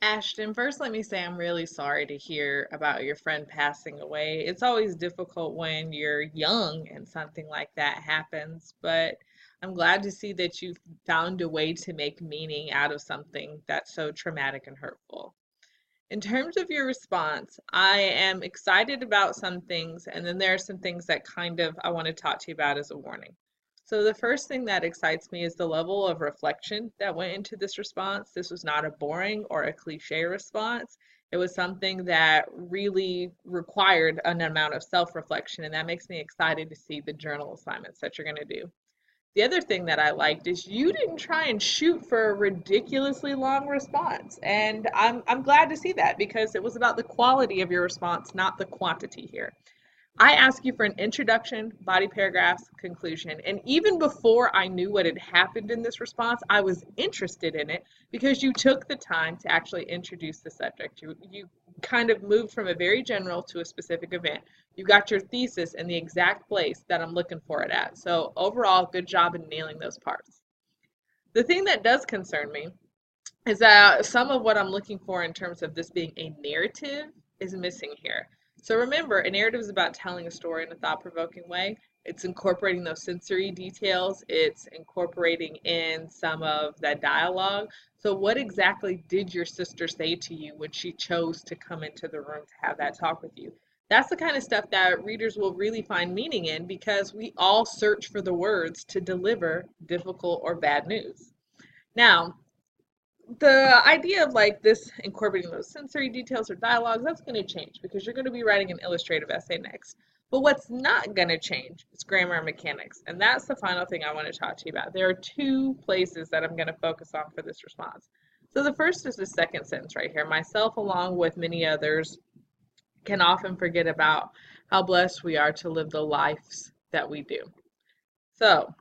Ashton, first let me say I'm really sorry to hear about your friend passing away. It's always difficult when you're young and something like that happens, but I'm glad to see that you found a way to make meaning out of something that's so traumatic and hurtful. In terms of your response, I am excited about some things, and then there are some things that kind of I want to talk to you about as a warning. So, the first thing that excites me is the level of reflection that went into this response. This was not a boring or a cliche response. It was something that really required an amount of self reflection, and that makes me excited to see the journal assignments that you're going to do. The other thing that I liked is you didn't try and shoot for a ridiculously long response. And I'm glad to see that because it was about the quality of your response, not the quantity here. I asked you for an introduction, body paragraphs, conclusion. And even before I knew what had happened in this response, I was interested in it because you took the time to actually introduce the subject. You kind of moved from a very general to a specific event. You got your thesis in the exact place that I'm looking for it at. So overall, good job in nailing those parts. The thing that does concern me is that some of what I'm looking for in terms of this being a narrative is missing here. So remember, a narrative is about telling a story in a thought-provoking way. It's incorporating those sensory details. It's incorporating in some of that dialogue. So what exactly did your sister say to you when she chose to come into the room to have that talk with you? That's the kind of stuff that readers will really find meaning in because we all search for the words to deliver difficult or bad news. Now, the idea of like this incorporating those sensory details or dialogues, that's going to change because you're going to be writing an illustrative essay next. But what's not going to change is grammar and mechanics. And that's the final thing I want to talk to you about. There are two places that I'm going to focus on for this response. So the first is the second sentence right here. Myself, along with many others, can often forget about how blessed we are to live the lives that we do. So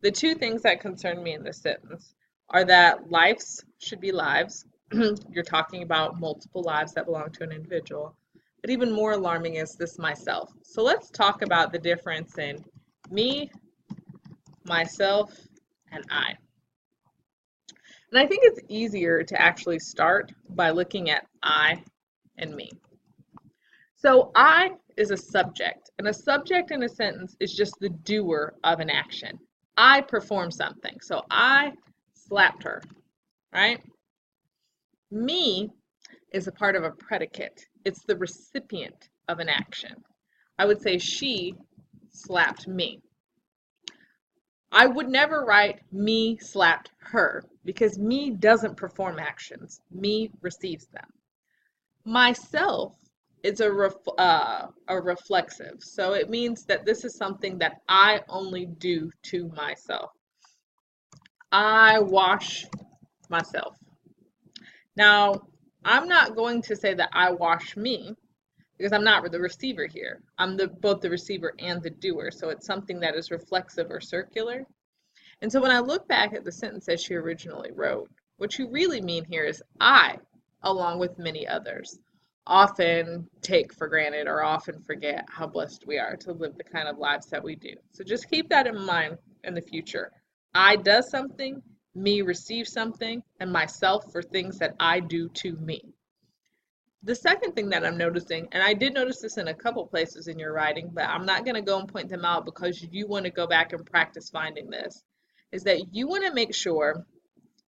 the two things that concern me in this sentence are that lives should be lives. You're talking about multiple lives that belong to an individual. But even more alarming is this myself. So let's talk about the difference in me, myself, and I. And I think it's easier to actually start by looking at I and me. So I is a subject, and a subject in a sentence is just the doer of an action. I perform something. So I slapped her, right? Me is a part of a predicate. It's the recipient of an action. I would say she slapped me. I would never write me slapped her because me doesn't perform actions. Me receives them. Myself is a reflexive. So it means that this is something that I only do to myself. I wash myself. Now, I'm not going to say that I wash me because I'm not the receiver here. I'm both the receiver and the doer. So it's something that is reflexive or circular. And so when I look back at the sentence that she originally wrote, what you really mean here is I, along with many others, often take for granted or often forget how blessed we are to live the kind of lives that we do. So just keep that in mind in the future. I does something, me receives something, and myself for things that I do to me. The second thing that I'm noticing, and I did notice this in a couple places in your writing, but I'm not going to go and point them out because you want to go back and practice finding this, is that you want to make sure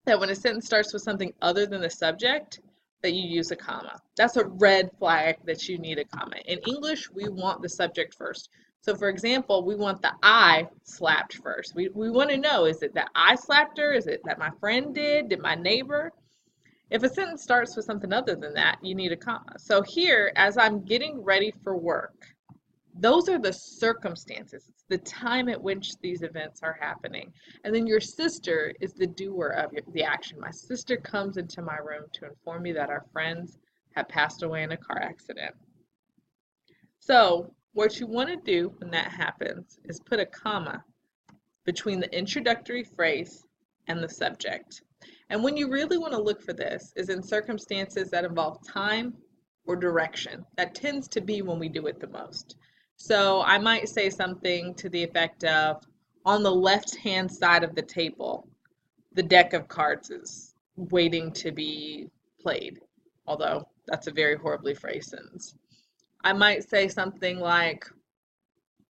that when a sentence starts with something other than the subject, that you use a comma. That's a red flag that you need a comma. In English, we want the subject first. So for example, we want the I slapped first. We want to know, is it that I slapped her? Is it that my friend did? Did my neighbor? If a sentence starts with something other than that, you need a comma. So here, as I'm getting ready for work, those are the circumstances. It's the time at which these events are happening. And then your sister is the doer of the action. My sister comes into my room to inform me that our friends have passed away in a car accident. So what you want to do when that happens is put a comma between the introductory phrase and the subject. And when you really want to look for this is in circumstances that involve time or direction. That tends to be when we do it the most. So I might say something to the effect of, on the left-hand side of the table, the deck of cards is waiting to be played, although that's a very horribly phrased sentence. I might say something like,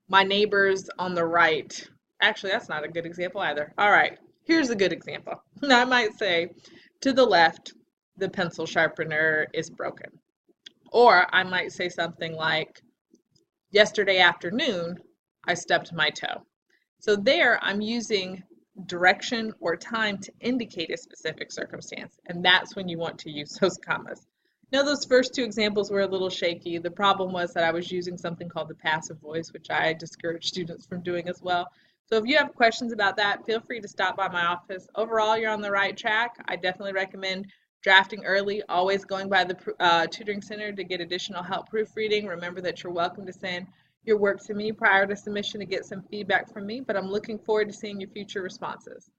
my neighbors on the right. Actually, that's not a good example either. All right, here's a good example. I might say, to the left, the pencil sharpener is broken. Or I might say something like, yesterday afternoon, I stubbed my toe. So there, I'm using direction or time to indicate a specific circumstance, and that's when you want to use those commas. Now, those first two examples were a little shaky. The problem was that I was using something called the passive voice, which I discourage students from doing as well. So if you have questions about that, feel free to stop by my office. Overall, you're on the right track. I definitely recommend drafting early, always going by the tutoring center to get additional help proofreading. Remember that you're welcome to send your work to me prior to submission to get some feedback from me, but I'm looking forward to seeing your future responses.